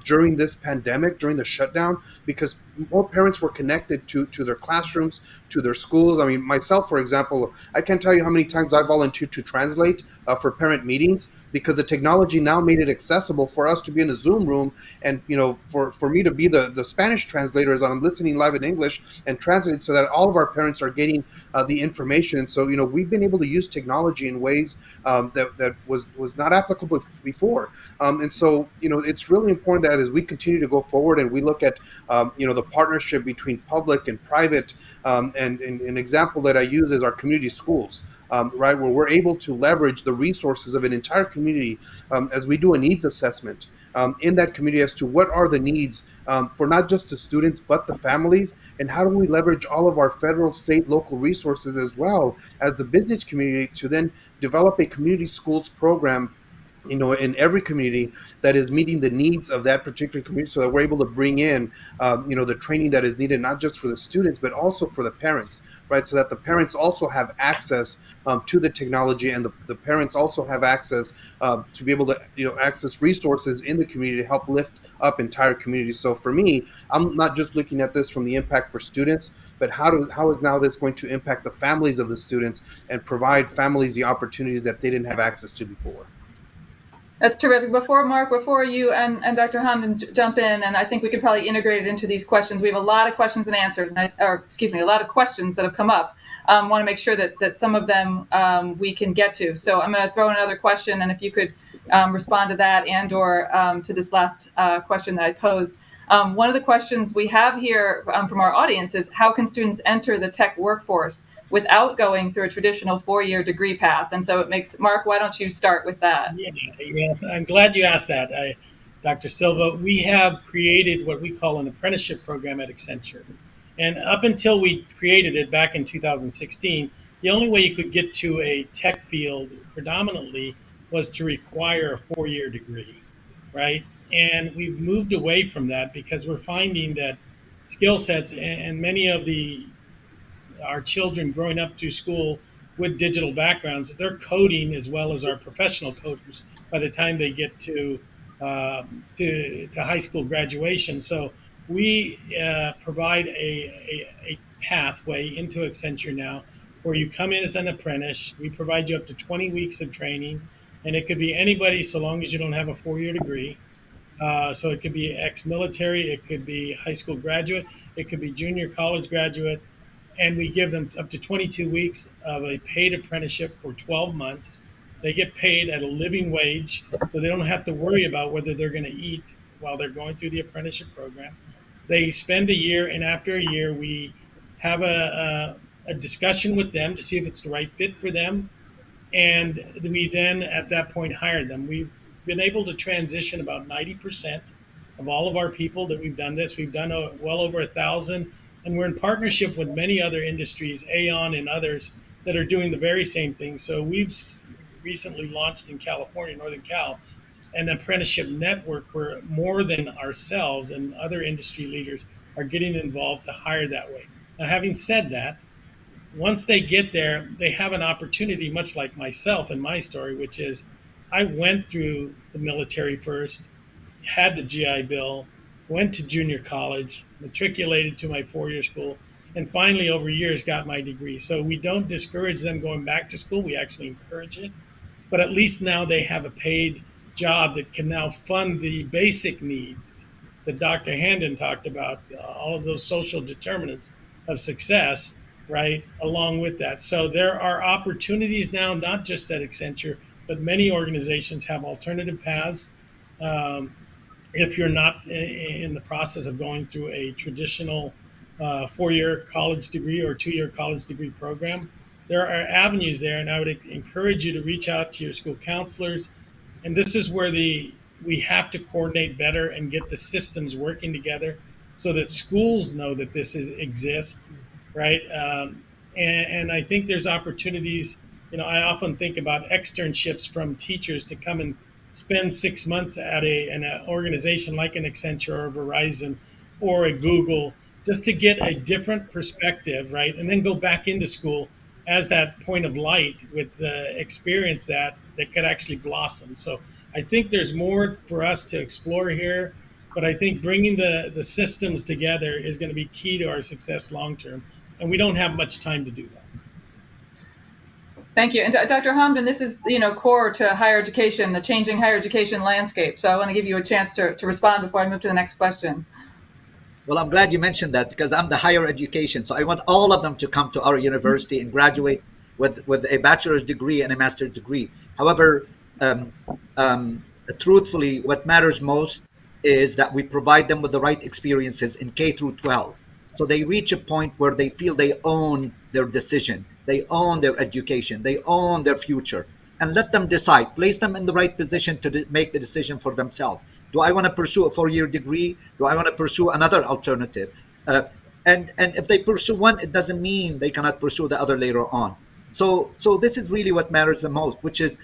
during this pandemic, during the shutdown, because more parents were connected to their classrooms, to their schools. I mean, myself, for example, I can't tell you how many times I volunteered to translate for parent meetings, because the technology now made it accessible for us to be in a Zoom room and, for me to be the Spanish translator as I'm listening live in English and translating so that all of our parents are getting the information. And so, we've been able to use technology in ways that was not applicable before. And so, it's really important that as we continue to go forward and we look at, the partnership between public and private, and an example that I use is our community schools. Right, where we're able to leverage the resources of an entire community as we do a needs assessment in that community as to what are the needs for not just the students, but the families, and how do we leverage all of our federal, state, local resources as well as the business community to then develop a community schools program in every community that is meeting the needs of that particular community, so that we're able to bring in, the training that is needed, not just for the students, but also for the parents, right? So that the parents also have access to the technology, and the parents also have access to be able to, access resources in the community to help lift up entire communities. So for me, I'm not just looking at this from the impact for students, but how is now this going to impact the families of the students and provide families the opportunities that they didn't have access to before. That's terrific. Before you and Dr. Hamdan jump in, and I think we could probably integrate it into these questions. We have a lot of questions and answers, a lot of questions that have come up. Want to make sure that some of them we can get to. So I'm going to throw in another question, and if you could respond to that and or to this last question that I posed. One of the questions we have here from our audience is, how can students enter the tech workforce without going through a traditional 4-year degree path? And so it makes, Mark, why don't you start with that? Yeah, I'm glad you asked that, Dr. Silva. We have created what we call an apprenticeship program at Accenture. And up until we created it back in 2016, the only way you could get to a tech field predominantly was to require a 4-year degree, right? And we've moved away from that because we're finding that skill sets and many of our children growing up through school with digital backgrounds, they're coding as well as our professional coders by the time they get to high school graduation. So we provide a pathway into Accenture now where you come in as an apprentice. We provide you up to 20 weeks of training, and it could be anybody so long as you don't have a 4-year degree. So it could be ex-military, it could be high school graduate, it could be junior college graduate, and we give them up to 22 weeks of a paid apprenticeship for 12 months. They get paid at a living wage, so they don't have to worry about whether they're going to eat while they're going through the apprenticeship program. They spend a year, and after a year, we have a discussion with them to see if it's the right fit for them. And we then, at that point, hire them. We've been able to transition about 90% of all of our people that we've done this. We've done well over 1,000, and we're in partnership with many other industries, Aon and others, that are doing the very same thing. So we've recently launched in California, Northern Cal, an apprenticeship network where more than ourselves and other industry leaders are getting involved to hire that way. Now, having said that, once they get there, they have an opportunity, much like myself and my story, which is I went through the military first, had the GI Bill, went to junior college, matriculated to my 4-year school, and finally, over years, got my degree. So we don't discourage them going back to school. We actually encourage it. But at least now they have a paid job that can now fund the basic needs that Dr. Handon talked about, all of those social determinants of success, right, along with that. So there are opportunities now, not just at Accenture, but many organizations have alternative paths. If you're not in the process of going through a traditional 4-year college degree or 2-year college degree program, there are avenues there, and I would encourage you to reach out to your school counselors. And this is where we have to coordinate better and get the systems working together so that schools know that this exists, right? And I think there's opportunities. I often think about externships from teachers to come and spend 6 months at an organization like an Accenture or Verizon or a Google, just to get a different perspective, right? And then go back into school as that point of light with the experience that could actually blossom. So I think there's more for us to explore here, but I think bringing the systems together is going to be key to our success long term, and we don't have much time to do that. Thank you. And Dr. Hamdan, this is core to higher education, the changing higher education landscape. So I want to give you a chance to respond before I move to the next question. Well, I'm glad you mentioned that because I'm the higher education. So I want all of them to come to our university and graduate with a bachelor's degree and a master's degree. However, truthfully, what matters most is that we provide them with the right experiences in K through 12. So they reach a point where they feel they own their decision, they own their education, they own their future, and let them decide. Place them in the right position to make the decision for themselves. Do I want to pursue a 4-year degree? Do I want to pursue another alternative? And if they pursue one, it doesn't mean they cannot pursue the other later on. So this is really what matters the most, which is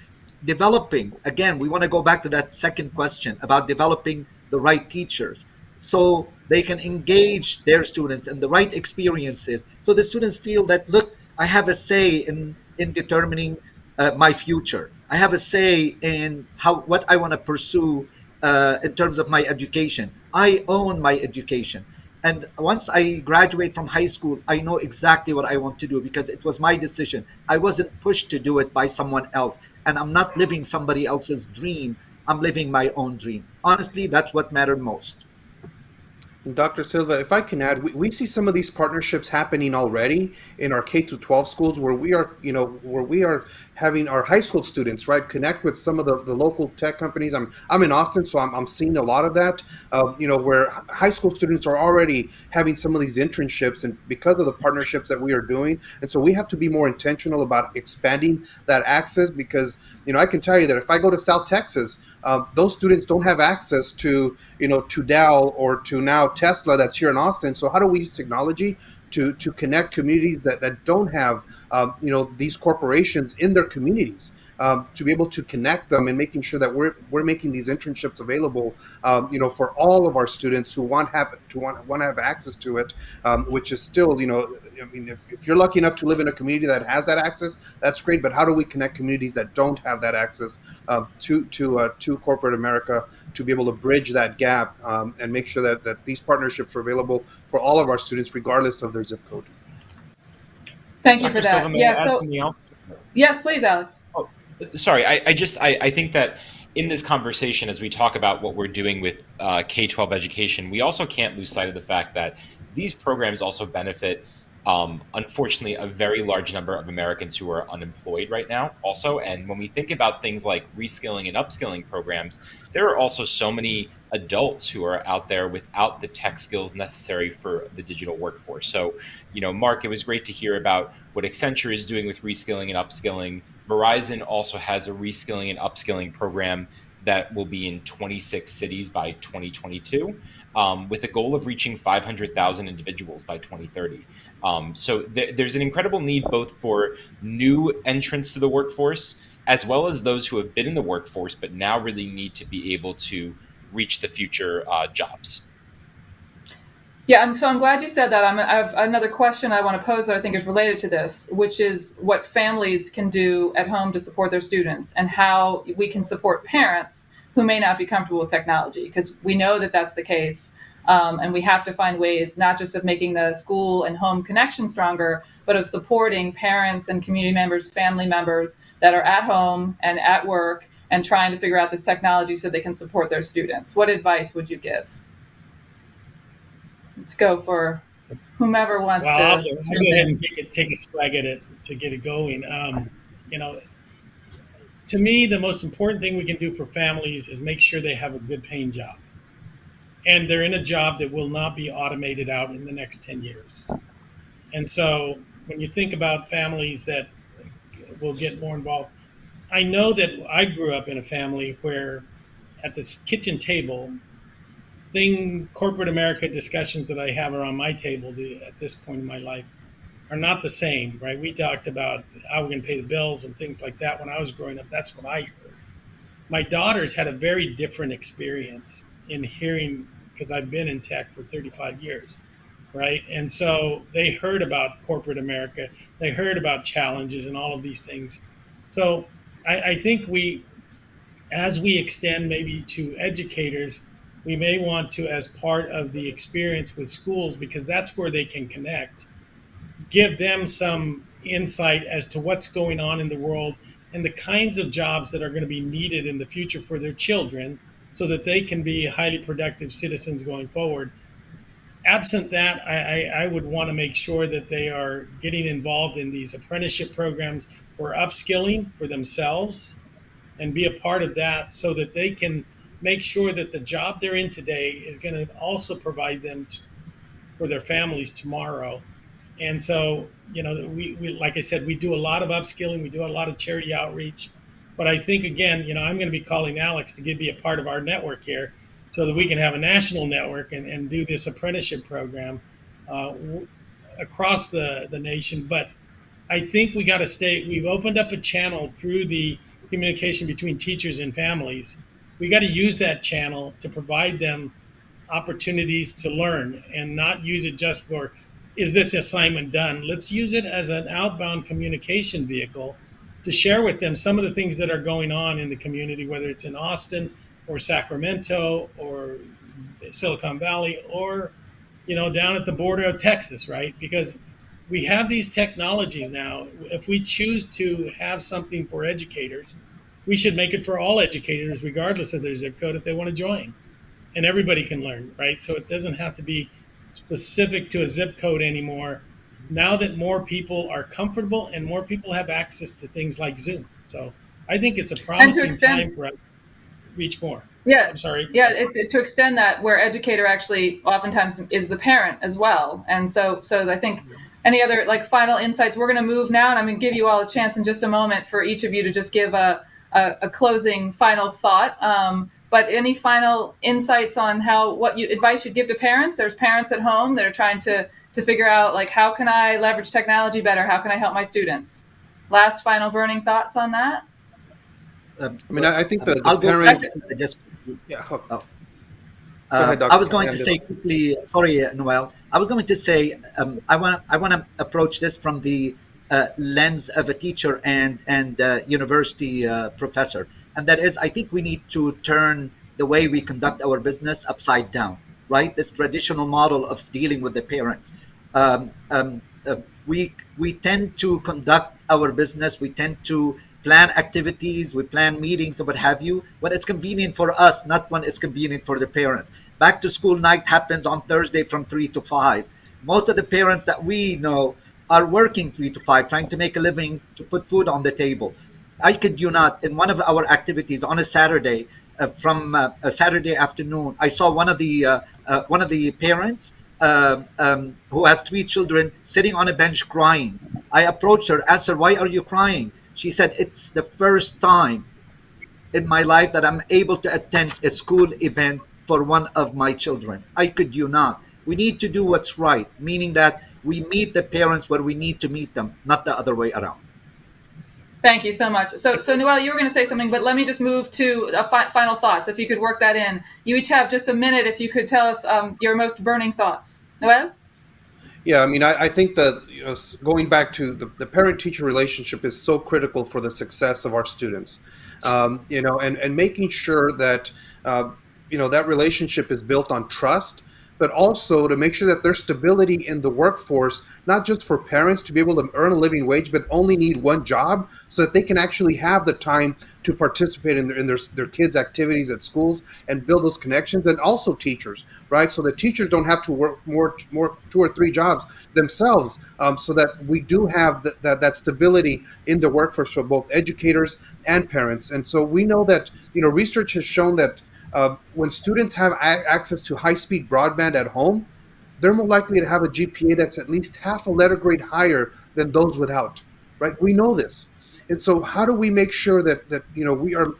developing. Again, we want to go back to that second question about developing the right teachers so they can engage their students in the right experiences. So the students feel that, look, I have a say in determining my future. I have a say in what I want to pursue in terms of my education. I own my education. And once I graduate from high school, I know exactly what I want to do because it was my decision. I wasn't pushed to do it by someone else. And I'm not living somebody else's dream. I'm living my own dream. Honestly, that's what mattered most. Dr. Silva, if I can add, we see some of these partnerships happening already in our K-12 schools where we are having our high school students, right, connect with some of the local tech companies. I'm in Austin, so I'm seeing a lot of that, where high school students are already having some of these internships and because of the partnerships that we are doing. And so we have to be more intentional about expanding that access because, I can tell you that if I go to South Texas, those students don't have access to Dell or to now Tesla that's here in Austin. So how do we use technology to connect communities that don't have these corporations in their communities, to be able to connect them and making sure that we're making these internships available for all of our students who want to have access to it, which is still if you're lucky enough to live in a community that has that access, that's great. But how do we connect communities that don't have that access to corporate America to be able to bridge that gap and make sure that these partnerships are available for all of our students, regardless of their zip code? Thank you Dr. for that. Silva, may I add something else? Yes, please, Alex. Oh, sorry. I think that in this conversation, as we talk about what we're doing with K-12 education, we also can't lose sight of the fact that these programs also benefit Unfortunately, a very large number of Americans who are unemployed right now, also. And when we think about things like reskilling and upskilling programs, there are also so many adults who are out there without the tech skills necessary for the digital workforce. So, Mark, it was great to hear about what Accenture is doing with reskilling and upskilling. Verizon also has a reskilling and upskilling program that will be in 26 cities by 2022, with the goal of reaching 500,000 individuals by 2030. So there's an incredible need both for new entrants to the workforce, as well as those who have been in the workforce but now really need to be able to reach the future jobs. Yeah, I'm glad you said that. I have another question I want to pose that I think is related to this, which is what families can do at home to support their students and how we can support parents who may not be comfortable with technology, because we know that that's the case. And we have to find ways not just of making the school and home connection stronger, but of supporting parents and community members, family members that are at home and at work and trying to figure out this technology so they can support their students. What advice would you give? Let's go for whomever wants Well, to. I'll go ahead and take a swag at it to get it going. To me, the most important thing we can do for families is make sure they have a good paying job. And they're in a job that will not be automated out in the next 10 years. And so when you think about families that will get more involved, I know that I grew up in a family where at the kitchen table, corporate America discussions that I have around my table at this point in my life are not the same, right? We talked about how we're going to pay the bills and things like that when I was growing up. That's what I heard. My daughters had a very different experience in hearing, because I've been in tech for 35 years, right? And so they heard about corporate America. They heard about challenges and all of these things. So I think as we extend maybe to educators, we may want to, as part of the experience with schools, because that's where they can connect, give them some insight as to what's going on in the world and the kinds of jobs that are going to be needed in the future for their children so that they can be highly productive citizens going forward. Absent that, I would want to make sure that they are getting involved in these apprenticeship programs for upskilling for themselves and be a part of that so that they can make sure that the job they're in today is going to also provide them for their families tomorrow. And so, we like I said, we do a lot of upskilling, we do a lot of charity outreach. But I think, again, I'm going to be calling Alex to be a part of our network here so that we can have a national network and do this apprenticeship program across the nation. But I think we got to we've opened up a channel through the communication between teachers and families. We got to use that channel to provide them opportunities to learn and not use it just for, is this assignment done? Let's use it as an outbound communication vehicle to share with them some of the things that are going on in the community, whether it's in Austin or Sacramento or Silicon Valley or, down at the border of Texas, right? Because we have these technologies now. If we choose to have something for educators, we should make it for all educators, regardless of their zip code, if they want to join. And everybody can learn, right? So it doesn't have to be specific to a zip code anymore. Now that more people are comfortable and more people have access to things like Zoom. So I think it's a promising time for us to reach more. Yeah, I'm sorry. Yeah, to extend that, where educator actually oftentimes is the parent as well. And so I think any other final insights, we're going to move now, and I'm going to give you all a chance in just a moment for each of you to just give a closing final thought. But any final insights on what advice you'd give to parents? There's parents at home that are trying to figure out how can I leverage technology better? How can I help my students? Last final burning thoughts on that? I think the I'll go parents. just. Yeah. Oh. Ahead, I was Dr. going to Fernandez. say quickly. Sorry, Noel. I was going to say I want to approach this from the lens of a teacher and university professor, and that is, I think we need to turn the way we conduct our business upside down. Right, this traditional model of dealing with the parents. We tend to conduct our business. We tend to plan activities, we plan meetings and what have you, when it's convenient for us, not when it's convenient for the parents. Back to school night happens on Thursday from 3 to 5. Most of the parents that we know are working 3 to 5, trying to make a living to put food on the table. I kid you not, in one of our activities on a Saturday, from a Saturday afternoon, I saw one of the parents who has 3 children sitting on a bench crying. I approached her, asked her, "Why are you crying?" She said, "It's the first time in my life that I'm able to attend a school event for one of my children." I could you not. We need to do what's right, meaning that we meet the parents where we need to meet them, not the other way around. Thank you so much. So Noelle, you were going to say something, but let me just move to final thoughts. If you could work that in, you each have just a minute. If you could tell us your most burning thoughts, Noelle. Yeah, I mean, I think that going back to the parent-teacher relationship is so critical for the success of our students. And making sure that that relationship is built on trust, but also to make sure that there's stability in the workforce, not just for parents to be able to earn a living wage, but only need one job so that they can actually have the time to participate in their kids' activities at schools and build those connections, and also teachers, right? So that teachers don't have to work more 2 or 3 jobs themselves, so that we do have that stability in the workforce for both educators and parents. And so we know that research has shown that when students have access to high-speed broadband at home, they're more likely to have a GPA that's at least half a letter grade higher than those without, right? We know this. And so how do we make sure that we are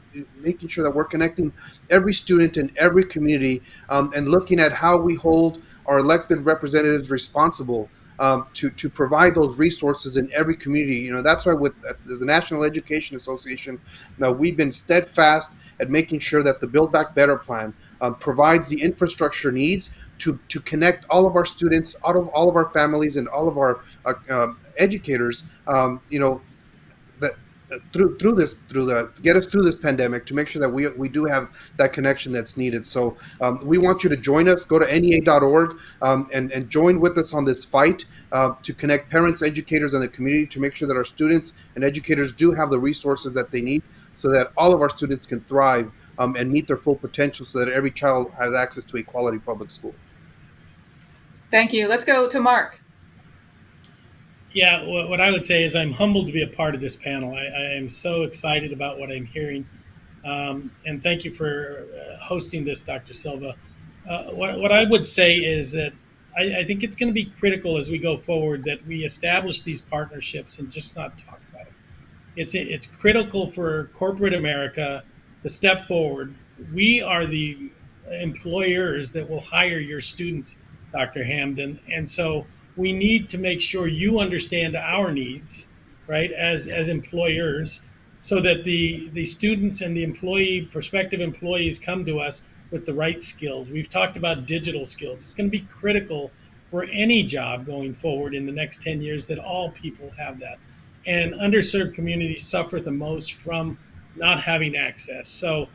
making sure that we're connecting every student in every community, and looking at how we hold our elected representatives responsible to provide those resources in every community. That's why as the National Education Association, now we've been steadfast at making sure that the Build Back Better plan provides the infrastructure needs to connect all of our students, all of our families, and all of our educators. That to get us through this pandemic, to make sure that we do have that connection that's needed. So we want you to join us. Go to NEA.org, and join with us on this fight to connect parents, educators, and the community, to make sure that our students and educators do have the resources that they need, so that all of our students can thrive and meet their full potential, so that every child has access to a quality public school. Thank you. Let's go to Mark. Yeah, what I would say is I'm humbled to be a part of this panel. I am so excited about what I'm hearing. And thank you for hosting this, Dr. Silva. What I would say is that I think it's going to be critical as we go forward that we establish these partnerships and just not talk about it. It's critical for corporate America to step forward. We are the employers that will hire your students, Dr. Hamden, and so we need to make sure you understand our needs, right, as employers, so that the students and the prospective employees come to us with the right skills. We've talked about digital skills. It's going to be critical for any job going forward in the next 10 years that all people have that. And underserved communities suffer the most from not having access. So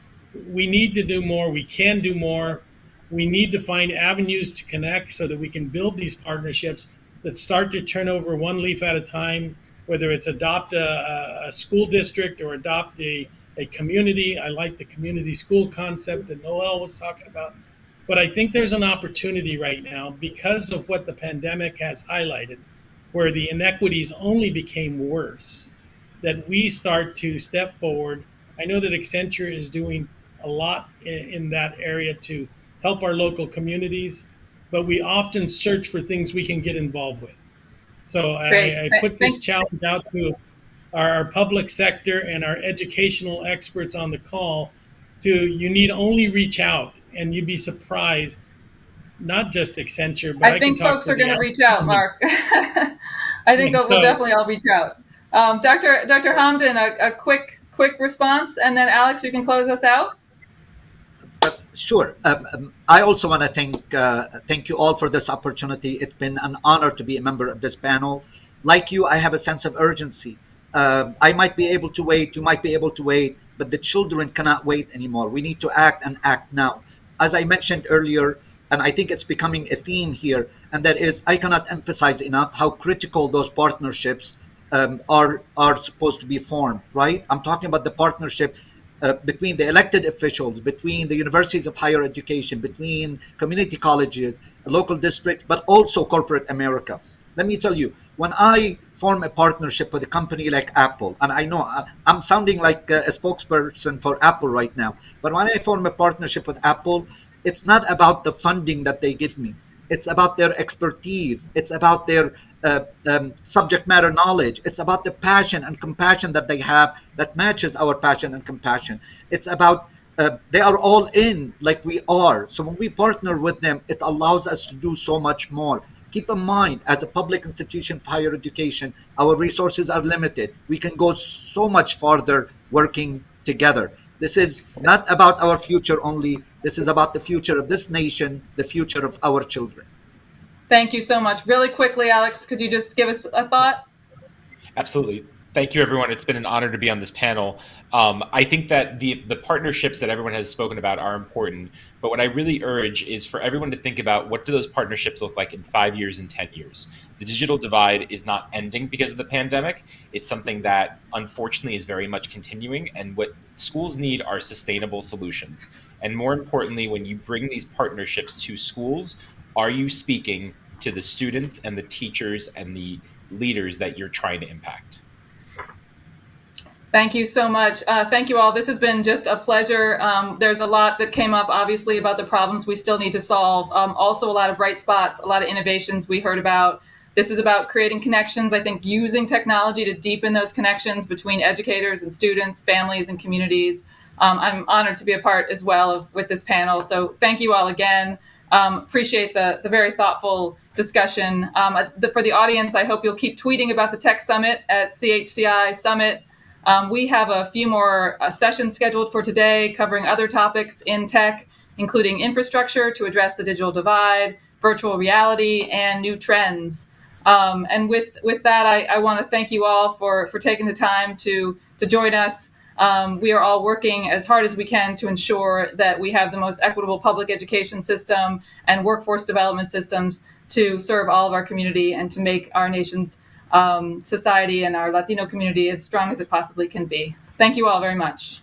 we need to do more. We can do more. We need to find avenues to connect so that we can build these partnerships that start to turn over one leaf at a time, whether it's adopt a school district or adopt a community. I like the community school concept that Noelle was talking about. But I think there's an opportunity right now, because of what the pandemic has highlighted, where the inequities only became worse, that we start to step forward. I know that Accenture is doing a lot in that area to help our local communities, but we often search for things we can get involved with. So I put this challenge out to our public sector and our educational experts on the call you need only reach out, and you'd be surprised, not just Accenture, but I think folks are going to reach out, Mark. I think we'll definitely all reach out. Dr. Hamden, a quick response, and then Alex, you can close us out. Sure. I also want to thank you all for this opportunity. It's been an honor to be a member of this panel. Like you, I have a sense of urgency. I might be able to wait, you might be able to wait, but the children cannot wait anymore. We need to act, and act now. As I mentioned earlier, and I think it's becoming a theme here, and that is, I cannot emphasize enough how critical those partnerships are supposed to be formed, right? I'm talking about the partnership between the elected officials, between the universities of higher education, between community colleges, local districts, but also corporate America. Let me tell you, when I form a partnership with a company like Apple, and I know I'm sounding like a spokesperson for Apple right now, but when I form a partnership with Apple, it's not about the funding that they give me. It's about their expertise. It's about their subject matter knowledge. It's about the passion and compassion that they have that matches our passion and compassion. It's about they are all in like we are. So when we partner with them, it allows us to do so much more. Keep in mind, as a public institution for higher education, our resources are limited. We can go so much farther working together. This is not about our future only. This is about the future of this nation, the future of our children. Thank you so much. Really quickly, Alex, could you just give us a thought? Absolutely. Thank you, everyone. It's been an honor to be on this panel. I think that the partnerships that everyone has spoken about are important, but what I really urge is for everyone to think about what do those partnerships look like in 5 years and 10 years. The digital divide is not ending because of the pandemic. It's something that unfortunately is very much continuing, and what schools need are sustainable solutions. And more importantly, when you bring these partnerships to schools, are you speaking to the students and the teachers and the leaders that you're trying to impact? Thank you so much. Thank you all. This has been just a pleasure. There's a lot that came up, obviously, about the problems we still need to solve. Also, a lot of bright spots, a lot of innovations we heard about. This is about creating connections, I think, using technology to deepen those connections between educators and students, families, and communities. I'm honored to be a part as well with this panel. So thank you all again. Appreciate the very thoughtful discussion. For the audience, I hope you'll keep tweeting about the Tech Summit at CHCI Summit. We have a few more sessions scheduled for today covering other topics in tech, including infrastructure to address the digital divide, virtual reality, and new trends. And with that, I want to thank you all for taking the time to join us. We are all working as hard as we can to ensure that we have the most equitable public education system and workforce development systems to serve all of our community and to make our nation's society and our Latino community as strong as it possibly can be. Thank you all very much.